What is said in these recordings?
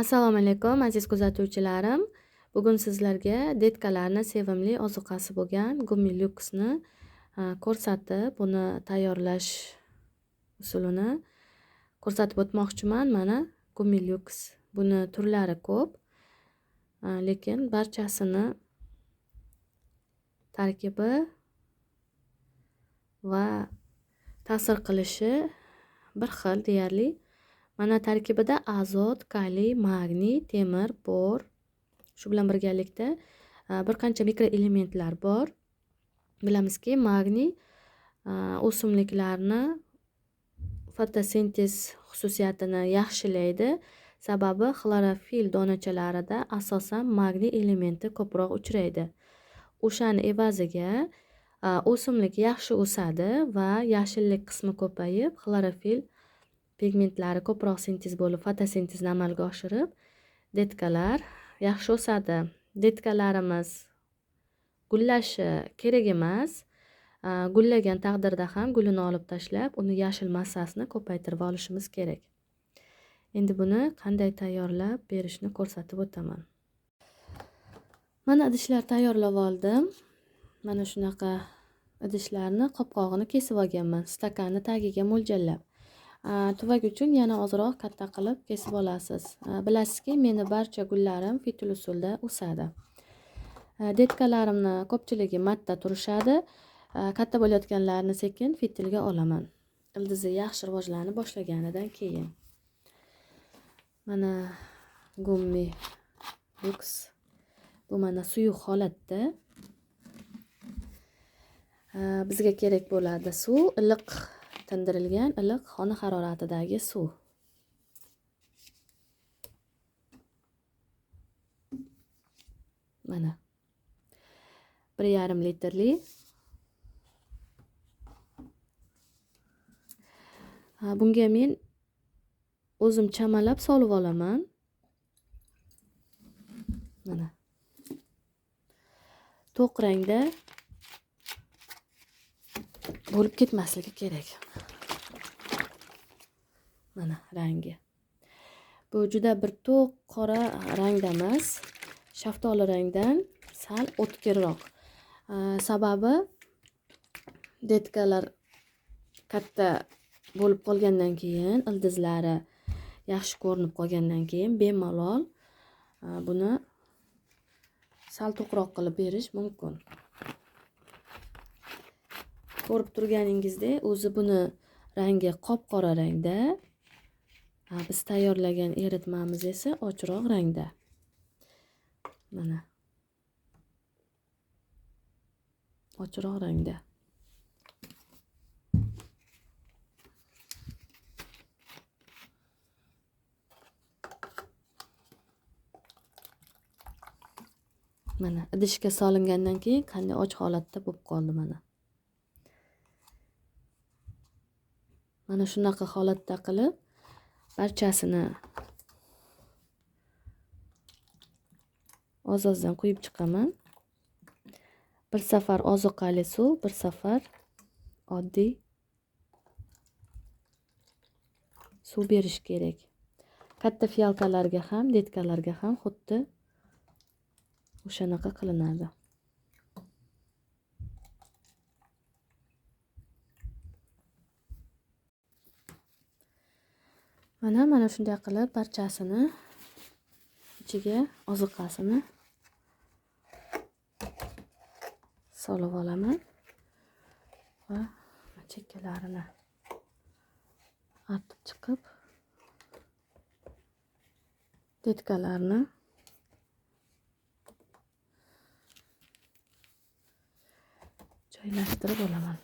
Assalomu alaykum aziz kuzatuvchilarim. Bugun sizlarga detkalarni sevimli ozuqasi bo'lgan Gummi Luxni ko'rsatib, buni tayyorlash usulini ko'rsatib o'tmoqchiman. Mana Gummi Lux. Buni turlari ko'p. Lekin barchasini tarkibi va ta'sir qilishi bir xil deyarli. Mana tarkibida azot, kaliy, magniy, temir, bor. Shu bilan birgalikda bir qancha mikroelementlar bor. Bilamizki, magniy o'simliklarni fotosintez xususiyatini yaxshilaydi. Sababi xlorofil donachalarida asosan magniy elementi ko'proq uchraydi. O'shani evaziga o'simlik yaxshi o'sadi va yashillik qismi ko'payib, xlorofil pigmentlari ko'proq sintez bo'lib, fotosintezni amalga oshirib, detkalar yaxshi o'sadi. Detkalarimiz gullashi kerak emas. Gullagan taqdirda ham gulini olib tashlab, uni yashil massasini ko'paytirib olishimiz kerak. Endi buni qanday tayyorlab berishni ko'rsatib o'taman. Mana idishlar tayyorlab oldim. Mana shunaqa idishlarni qopqog'ini kesib olganman, stakanni tagiga mo'ljallab. Tuvak uchun yana ozroq katta qilib kesib olasiz. Bilasizki, meni barcha gullarim fitil usulda o'sadi. Detkalarimni ko'pchiligi matda turishadi. Katta bo'layotganlarni sekin fitilga olaman. Ildizi yaxshi rivojlanib boshlaganidan keyin. Mana Gummi Lux. Bu mana suyuq holatda. Bizga kerak bo'ladi suv, iliq tindirilgan, iliq xona haroratidagi suv. Mana 1,5 litrli. Bunga men o'zim chamalab solib olaman. Mana to'q rangda bo'lib ketmasligi kerak. Mana rangi. Bu juda bir to'q qora rangda emas, shaftoli rangdan sal o'tkirroq. Sababi detkalar katta bo'lib qolgandan keyin, ildizlari yaxshi ko'rinib qolgandan keyin bemalol buni sal to'qroq qilib berish mumkin. Ko'rib turganingizdek, o'zi buni rangi qop-qora rangda. Biz tayyorlagan eritmamiz esa ochroq rangda. Mana. Ochroq rangda. Mana idishga solingandan keyin qanday och holatda bo'lib qoldi mana. Mana shunaqa holatda qilib barchasini oz-ozdan quyib chiqaman. Bir safar ozuqali suv, bir safar oddiy suv berish kerak. Katta fiyalkalarga ham, detkalarga ham xuddi o'shanaqa qilinadi. Mana shunday qilib barchasini ichiga ozuqasini solib olaman va chekkalarini artib chiqib detkalarni joylashtirib olaman.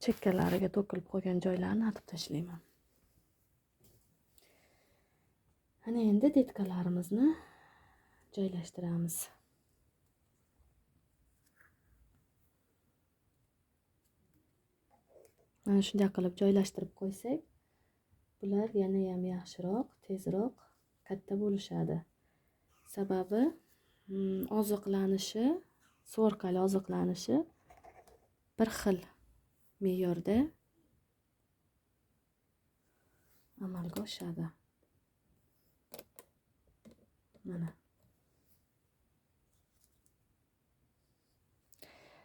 Chekkalariga to'kilib qolgan joylarni artib tashlayman. Ana endi detkalarimizni joylashtiramiz. Mana shunday qilib joylashtirib qo'ysak, bular yana ham yaxshiroq, tezroq katta bo'lishadi. Sababi oziqlanishi, suv orqali oziqlanishi bir xil me'yorda amalga oshadi. Mana.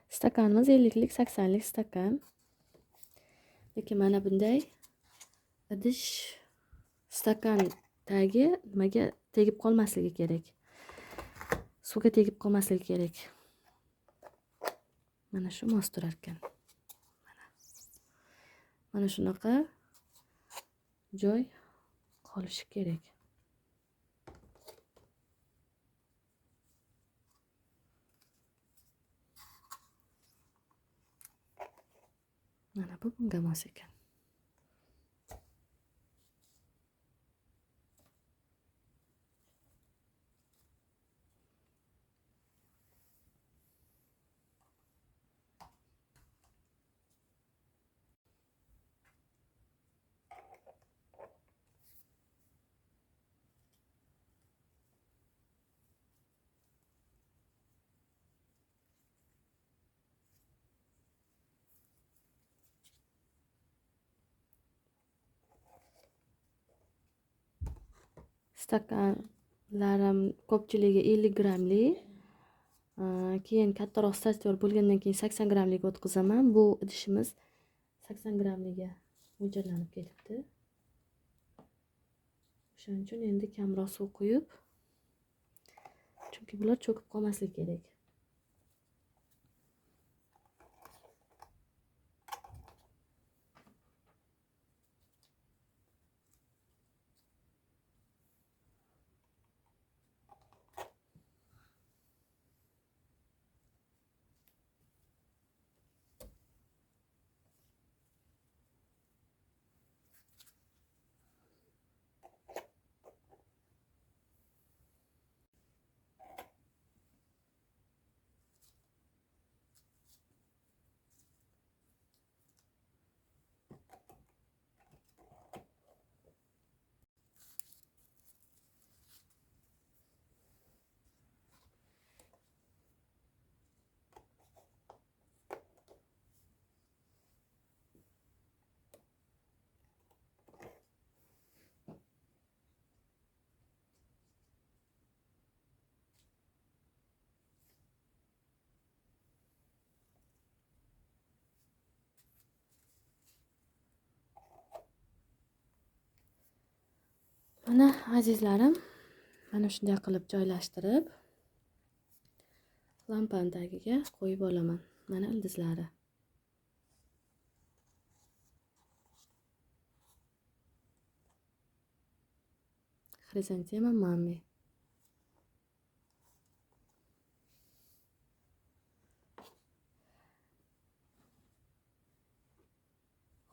Stakanimiz 50lik 80lik stakan. Lekin mana bunday idish stakan tagi nimaga tegib qolmasligi kerak. Suvga tegib qolmasligi kerak. Mana shu mos turar ekan. Mana shunaqa joy qolishi kerak. Mana bu bunga mos ekan. Stakanlarim ko'pchiligi 50 grammli, keyin kattaroq statyor bo'lgandan keyin 80 grammliga o'tkazaman. Bu idishimiz 80 grammliga mo'ljallanib ketibdi. O'shaning uchun endi kamroq suv quyib, chunki bular cho'kib qolmasligi kerak. Mana azizlarim, mana shunday qilib joylashtirib lampani tagiga qo'yib olaman. Mana ildizlari. Xrizantema mami.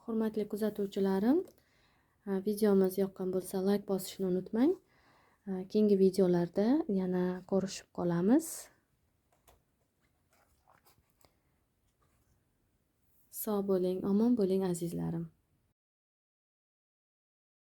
Hurmatli kuzatuvchilarim, videomiz yoqqan bo'lsa like bosishni unutmang. Keyingi videolarda yana ko'rishib qolamiz. Sog' bo'ling, omon bo'ling azizlarim.